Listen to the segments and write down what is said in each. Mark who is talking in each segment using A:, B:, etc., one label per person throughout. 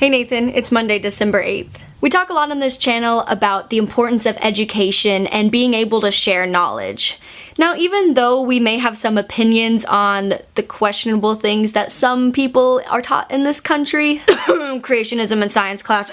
A: Hey Nathan, it's Monday, December 8th. We talk a lot on this channel about the importance of education and being able to share knowledge. Now, even though we may have some opinions on the questionable things that some people are taught in this country, creationism in science class,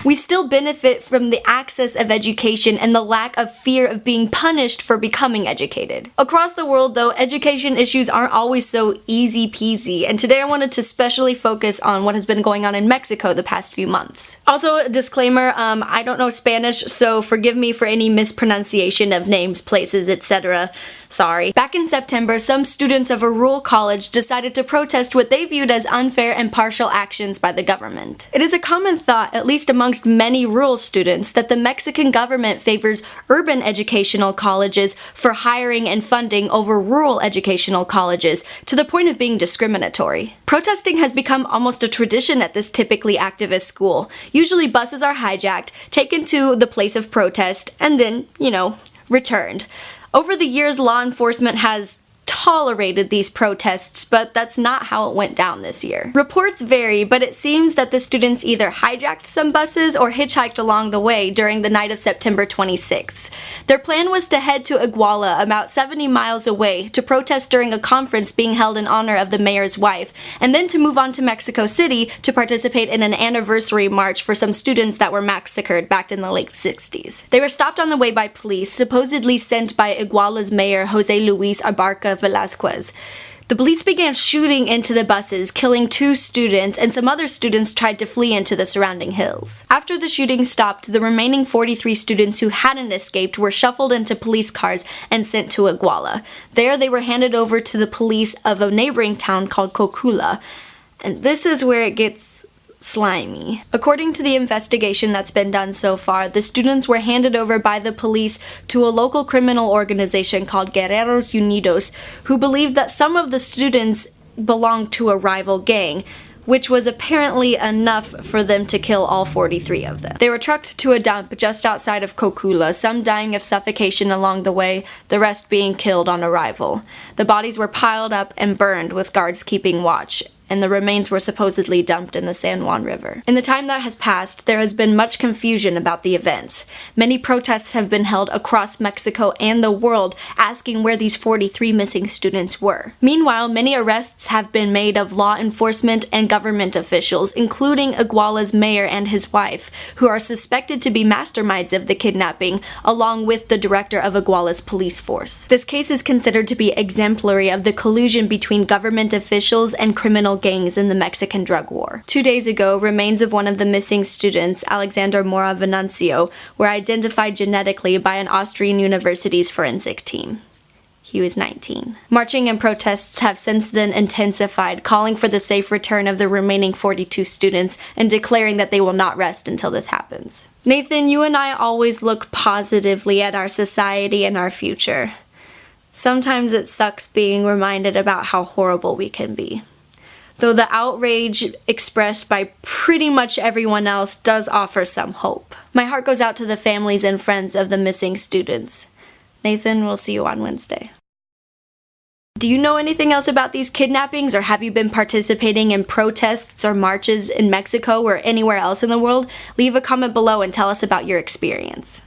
A: we still benefit from the access of education and the lack of fear of being punished for becoming educated. Across the world, though, education issues aren't always so easy peasy, and today I wanted to specially focus on what has been going on in Mexico the past few months. Also, a disclaimer, I don't know Spanish, so forgive me for any mispronunciation of names, places, etc. Sorry. Back in September, some students of a rural college decided to protest what they viewed as unfair and partial actions by the government. It is a common thought, at least amongst many rural students, that the Mexican government favors urban educational colleges for hiring and funding over rural educational colleges, to the point of being discriminatory. Protesting has become almost a tradition at this typically activist school. Usually buses are hijacked, taken to the place of protest, and then, returned. Over the years, law enforcement has tolerated these protests, but that's not how it went down this year. Reports vary, but it seems that the students either hijacked some buses or hitchhiked along the way during the night of September 26th. Their plan was to head to Iguala, about 70 miles away, to protest during a conference being held in honor of the mayor's wife, and then to move on to Mexico City to participate in an anniversary march for some students that were massacred back in the late 60s. They were stopped on the way by police, supposedly sent by Iguala's mayor Jose Luis Abarca Velasquez. The police began shooting into the buses, killing 2 students, and some other students tried to flee into the surrounding hills. After the shooting stopped, the remaining 43 students who hadn't escaped were shuffled into police cars and sent to Iguala. There they were handed over to the police of a neighboring town called Cocula. And this is where it gets slimy. According to the investigation that's been done so far, the students were handed over by the police to a local criminal organization called Guerreros Unidos, who believed that some of the students belonged to a rival gang, which was apparently enough for them to kill all 43 of them. They were trucked to a dump just outside of Cocula, some dying of suffocation along the way, the rest being killed on arrival. The bodies were piled up and burned with guards keeping watch, and the remains were supposedly dumped in the San Juan River. In the time that has passed, there has been much confusion about the events. Many protests have been held across Mexico and the world asking where these 43 missing students were. Meanwhile, many arrests have been made of law enforcement and government officials, including Iguala's mayor and his wife, who are suspected to be masterminds of the kidnapping, along with the director of Iguala's police force. This case is considered to be exemplary of the collusion between government officials and criminal gangs in the Mexican drug war. 2 days ago, remains of one of the missing students, Alexander Mora Venancio, were identified genetically by an Austrian university's forensic team. He was 19. Marching and protests have since then intensified, calling for the safe return of the remaining 42 students and declaring that they will not rest until this happens. Nathan, you and I always look positively at our society and our future. Sometimes it sucks being reminded about how horrible we can be. Though the outrage expressed by pretty much everyone else does offer some hope. My heart goes out to the families and friends of the missing students. Nathan, we'll see you on Wednesday. Do you know anything else about these kidnappings, or have you been participating in protests or marches in Mexico or anywhere else in the world? Leave a comment below and tell us about your experience.